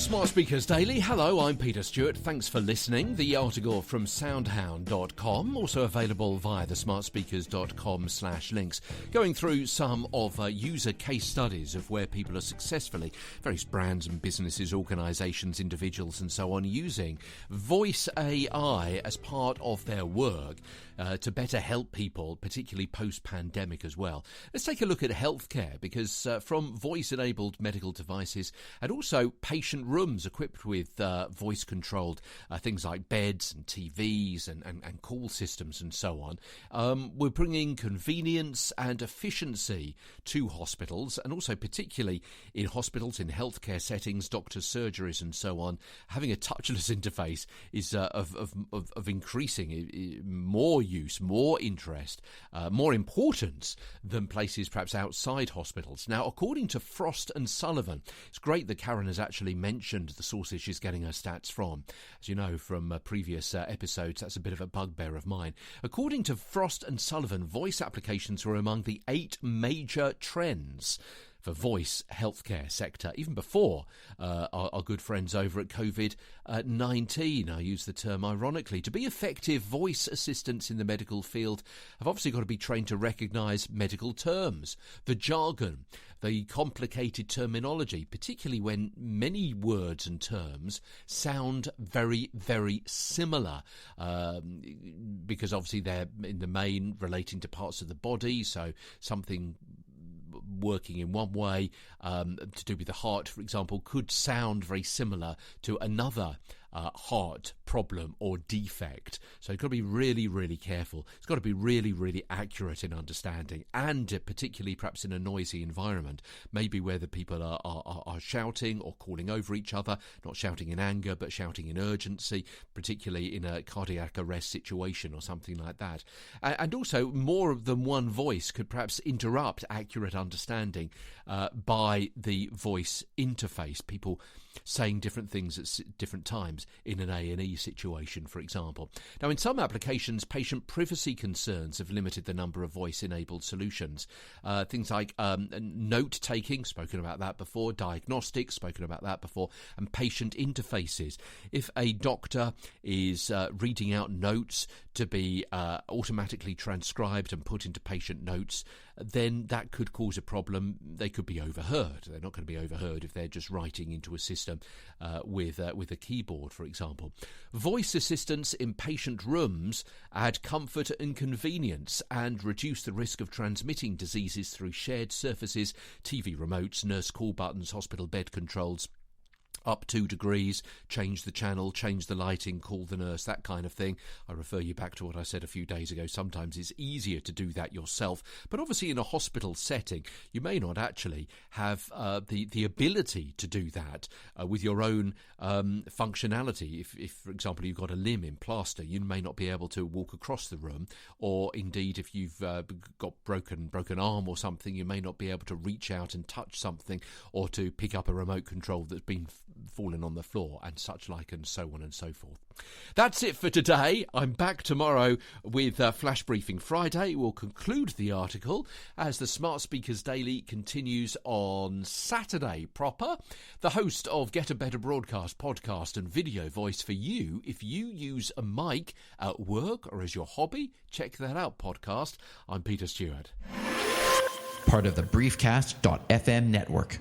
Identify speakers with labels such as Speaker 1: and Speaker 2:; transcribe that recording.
Speaker 1: Smart Speakers Daily. Hello, I'm Peter Stewart. Thanks for listening. The article from soundhound.com, also available via the smartspeakers.com/links, going through some of user case studies of where people are successfully, various brands and businesses, organisations, individuals and so on, using voice AI as part of their work to better help people, particularly post-pandemic as well. Let's take a look at healthcare, because from voice-enabled medical devices and also patient rooms equipped with voice-controlled things like beds and TVs and call systems and so on, we're bringing convenience and efficiency to hospitals, and also particularly in hospitals, in healthcare settings, doctors, surgeries and so on. Having a touchless interface is of increasing more use, more interest, more importance than places perhaps outside hospitals. Now, according to Frost and Sullivan, it's great that Karen has actually mentioned the sources she's getting her stats from. As you know from previous episodes, that's a bit of a bugbear of mine. According to Frost and Sullivan, voice applications were among the 8 major trends for voice healthcare sector, even before our good friends over at COVID-19. I use the term ironically. To be effective, voice assistants in the medical field have obviously got to be trained to recognise medical terms, the jargon, the complicated terminology, particularly when many words and terms sound very, very similar, because obviously they're in the main relating to parts of the body, so something working in one way to do with the heart, for example, could sound very similar to another heart problem or defect. So you've got to be really, really careful. It's got to be really, really accurate in understanding, and particularly perhaps in a noisy environment, maybe where the people are shouting or calling over each other, not shouting in anger but shouting in urgency, particularly in a cardiac arrest situation or something like that. And also, more than one voice could perhaps interrupt accurate understanding by the voice interface, people saying different things at different times in an A&E situation, for example. Now, in some applications, patient privacy concerns have limited the number of voice-enabled solutions. Things like note-taking, spoken about that before, diagnostics, spoken about that before, and patient interfaces. If a doctor is reading out notes to be automatically transcribed and put into patient notes, then that could cause a problem. They could be overheard. They're not going to be overheard if they're just writing into a system with a keyboard, for example. Voice assistants in patient rooms add comfort and convenience and reduce the risk of transmitting diseases through shared surfaces, TV remotes, nurse call buttons, hospital bed controls. Up 2 degrees, change the channel, change the lighting, call the nurse, that kind of thing. I refer you back to what I said a few days ago. Sometimes it's easier to do that yourself. But obviously in a hospital setting, you may not actually have the ability to do that with your own functionality. If, for example, you've got a limb in plaster, you may not be able to walk across the room. Or indeed, if you've got broken arm or something, you may not be able to reach out and touch something, or to pick up a remote control that's been fallen on the floor, and such like, and so on and so forth. That's it for today. I'm back tomorrow with Flash Briefing Friday. We'll conclude the article as the Smart Speakers Daily continues on Saturday proper. The host of Get a Better Broadcast podcast and video voice for you if you use a mic at work or as your hobby. Check that out, podcast. I'm Peter Stewart.
Speaker 2: Part of the Briefcast.fm network.